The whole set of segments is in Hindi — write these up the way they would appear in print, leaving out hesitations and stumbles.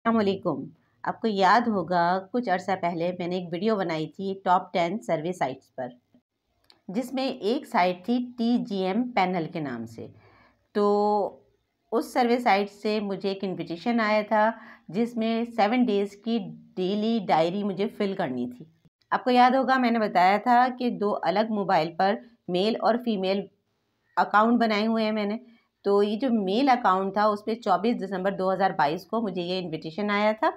अस्सलामुअलैकुम। आपको याद होगा कुछ अर्सा पहले मैंने एक वीडियो बनाई थी टॉप 10 सर्वे साइट्स पर, जिसमें एक साइट थी TGM पैनल के नाम से। तो उस सर्वे साइट से मुझे एक इनविटेशन आया था जिसमें 7 डेज़ की डेली डायरी मुझे फिल करनी थी। आपको याद होगा मैंने बताया था कि 2 अलग मोबाइल पर मेल और फीमेल अकाउंट बनाए हुए हैं मैंने। तो ये जो मेल अकाउंट था उस पर 24 दिसंबर 2022 को मुझे ये इनविटेशन आया था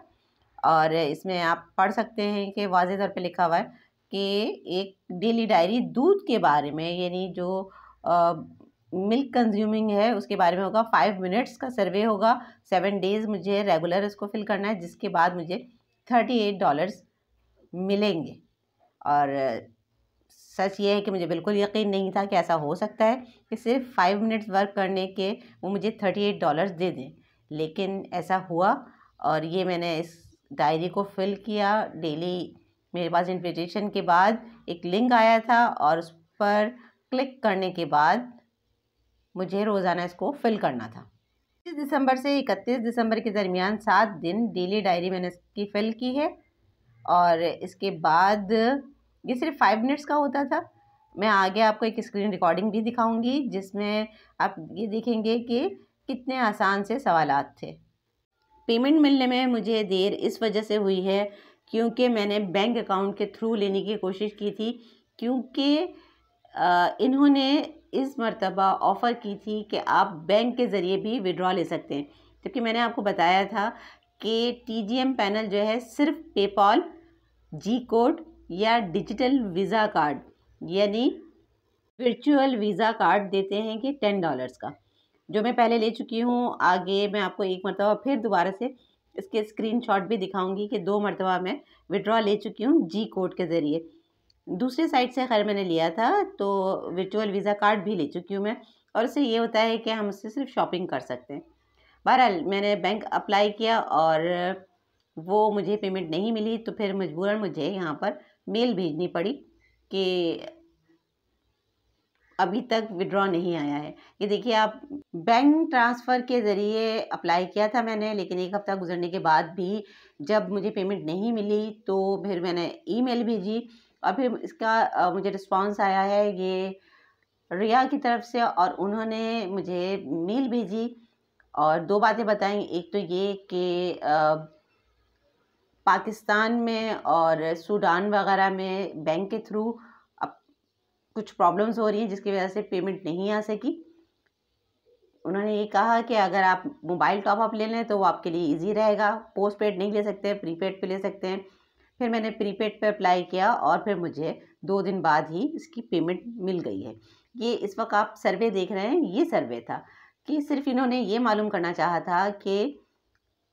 और इसमें आप पढ़ सकते हैं कि वाज़ेह तौर पे लिखा हुआ है कि एक डेली डायरी दूध के बारे में, यानी जो मिल्क कंज्यूमिंग है उसके बारे में होगा। 5 मिनट्स का सर्वे होगा। 7 डेज़ मुझे रेगुलर इसको फिल करना है, जिसके बाद मुझे $38 मिलेंगे। और सच ये है कि मुझे बिल्कुल यकीन नहीं था कि ऐसा हो सकता है कि सिर्फ 5 मिनट्स वर्क करने के वो मुझे $38 दे दें, लेकिन ऐसा हुआ। और ये मैंने इस डायरी को फिल किया डेली। मेरे पास इन्विटेशन के बाद एक लिंक आया था और उस पर क्लिक करने के बाद मुझे रोज़ाना इसको फिल करना था। 30 दिसंबर से 31 दिसंबर के दरमियान 7 दिन डेली डायरी मैंने इसकी फिल की है। और इसके बाद ये सिर्फ 5 मिनट्स का होता था। मैं आगे आपको एक स्क्रीन रिकॉर्डिंग भी दिखाऊंगी जिसमें आप ये देखेंगे कि कितने आसान से सवालात थे। पेमेंट मिलने में मुझे देर इस वजह से हुई है क्योंकि मैंने बैंक अकाउंट के थ्रू लेने की कोशिश की थी, क्योंकि इन्होंने इस मर्तबा ऑफ़र की थी कि आप बैंक के ज़रिए भी विड्रॉ ले सकते हैं। जबकि मैंने आपको बताया था कि TGM पैनल जो है सिर्फ पेपॉल, जी कोड या डिजिटल वीज़ा कार्ड यानी वर्चुअल वीज़ा कार्ड देते हैं कि $10 का, जो मैं पहले ले चुकी हूँ। आगे मैं आपको एक मरतबा फिर दोबारा से इसके स्क्रीनशॉट भी दिखाऊंगी कि 2 मरतबा मैं विड्रॉ ले चुकी हूँ जी कोड के ज़रिए। दूसरे साइट से खैर मैंने लिया था, तो वर्चुअल वीज़ा कार्ड भी ले चुकी हूँ मैं। और उससे ये होता है कि हम उससे सिर्फ शॉपिंग कर सकते हैं। बहरहाल मैंने बैंक अप्लाई किया और वो मुझे पेमेंट नहीं मिली, तो फिर मजबूरन मुझे यहाँ पर मेल भेजनी पड़ी कि अभी तक विड्रॉ नहीं आया है। ये देखिए आप, बैंक ट्रांसफ़र के ज़रिए अप्लाई किया था मैंने, लेकिन 1 हफ़्ता गुजरने के बाद भी जब मुझे पेमेंट नहीं मिली तो फिर मैंने ईमेल भेजी और फिर इसका मुझे रिस्पांस आया है ये रिया की तरफ से, और उन्होंने मुझे मेल भेजी और 2 बातें बताई। एक तो ये कि पाकिस्तान में और सूडान वगैरह में बैंक के थ्रू अब कुछ प्रॉब्लम्स हो रही हैं जिसकी वजह से पेमेंट नहीं आ सकी। उन्होंने ये कहा कि अगर आप मोबाइल टॉप अप ले लें तो वो आपके लिए इजी रहेगा। पोस्ट पेड नहीं ले सकते, प्रीपेड पे ले सकते हैं। फिर मैंने प्रीपेड पे अप्लाई किया और फिर मुझे 2 दिन बाद ही इसकी पेमेंट मिल गई है। ये इस वक्त आप सर्वे देख रहे हैं, ये सर्वे था कि सिर्फ इन्होंने ये मालूम करना चाहा था कि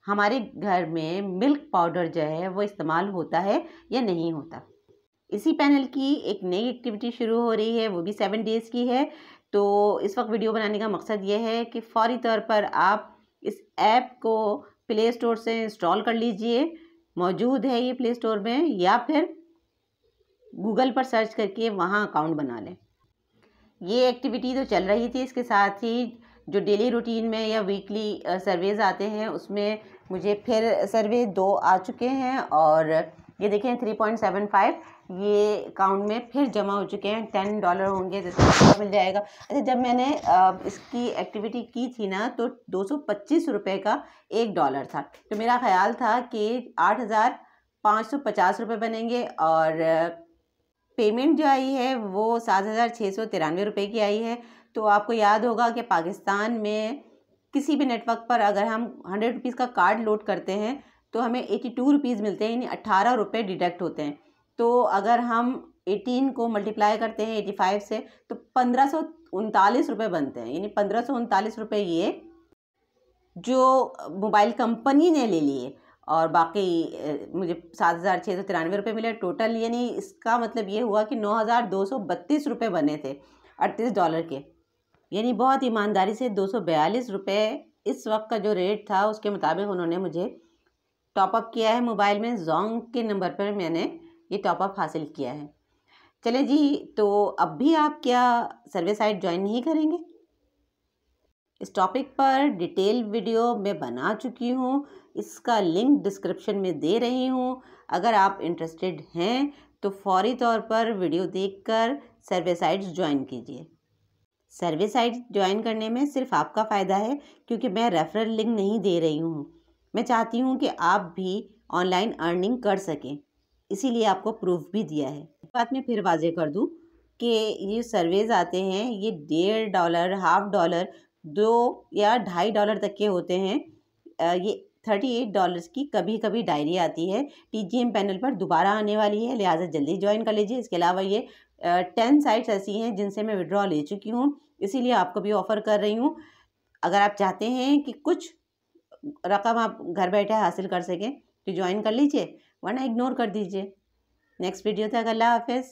हमारे घर में मिल्क पाउडर जो है वो इस्तेमाल होता है या नहीं होता। इसी पैनल की एक नई एक्टिविटी शुरू हो रही है, वो भी 7 डेज़ की है। तो इस वक्त वीडियो बनाने का मकसद ये है कि फ़ौरी तौर पर आप इस ऐप को प्ले स्टोर से इंस्टॉल कर लीजिए। मौजूद है ये प्ले स्टोर में, या फिर गूगल पर सर्च करके वहाँ अकाउंट बना लें। ये एक्टिविटी तो चल रही थी, इसके साथ ही जो डेली रूटीन में या वीकली सर्वेज़ आते हैं उसमें मुझे फिर सर्वे 2 आ चुके हैं और ये देखें 3.75 ये अकाउंट में फिर जमा हो चुके हैं। $10 होंगे तो मिल जाएगा। अच्छा, जब मैंने इसकी एक्टिविटी की थी ना तो 225 रुपये का $1 था, तो मेरा ख्याल था कि 8,550 रुपये बनेंगे और पेमेंट जो आई है वो 7,693 रुपये की आई है। तो आपको याद होगा कि पाकिस्तान में किसी भी नेटवर्क पर अगर हम 100 रुपीज़ का कार्ड लोड करते हैं तो हमें 82 रुपीज़ मिलते हैं, यानी 18 रुपये डिडक्ट होते हैं। तो अगर हम 18 को मल्टीप्लाई करते हैं 85 से तो 1539 रुपये बनते हैं, यानी 1539 रुपये ये जो मोबाइल कंपनी ने ले लिए और बाकी मुझे 7,693 रुपये मिले टोटल। यानी इसका मतलब ये हुआ कि 9,232 रुपये बने थे $38 के। यानी बहुत ईमानदारी से 242 रुपये इस वक्त का जो रेट था उसके मुताबिक उन्होंने मुझे टॉपअप किया है मोबाइल में। जोंग के नंबर पर मैंने ये टॉपअप हासिल किया है। चले जी, तो अब भी आप क्या सर्वे साइट ज्वाइन नहीं करेंगे? इस टॉपिक पर डिटेल वीडियो मैं बना चुकी हूँ, इसका लिंक डिस्क्रिप्शन में दे रही हूँ। अगर आप इंटरेस्टेड हैं तो फौरी तौर पर वीडियो देखकर सर्वे साइट्स ज्वाइन कीजिए। सर्वे साइट्स ज्वाइन करने में सिर्फ आपका फ़ायदा है, क्योंकि मैं रेफरल लिंक नहीं दे रही हूँ। मैं चाहती हूँ कि आप भी ऑनलाइन अर्निंग कर सकें, इसीलिए आपको प्रूफ भी दिया है। बात मैं फिर वाजे कर दूँ कि ये सर्वेज आते हैं, ये $1.5, $1/2, $2 या $2.5 तक के होते हैं। ये $38 की कभी कभी डायरी आती है। TGM पैनल पर दोबारा आने वाली है, लिहाजा जल्दी ज्वाइन कर लीजिए। इसके अलावा ये 10 साइट्स ऐसी हैं जिनसे मैं विड्रॉ ले चुकी हूँ, इसीलिए आपको भी ऑफ़र कर रही हूँ। अगर आप चाहते हैं कि कुछ रकम आप घर बैठे हासिल कर सकें तो ज्वाइन कर लीजिए, वरना इग्नोर कर दीजिए। नेक्स्ट वीडियो तक अल्लाह हाफिज़।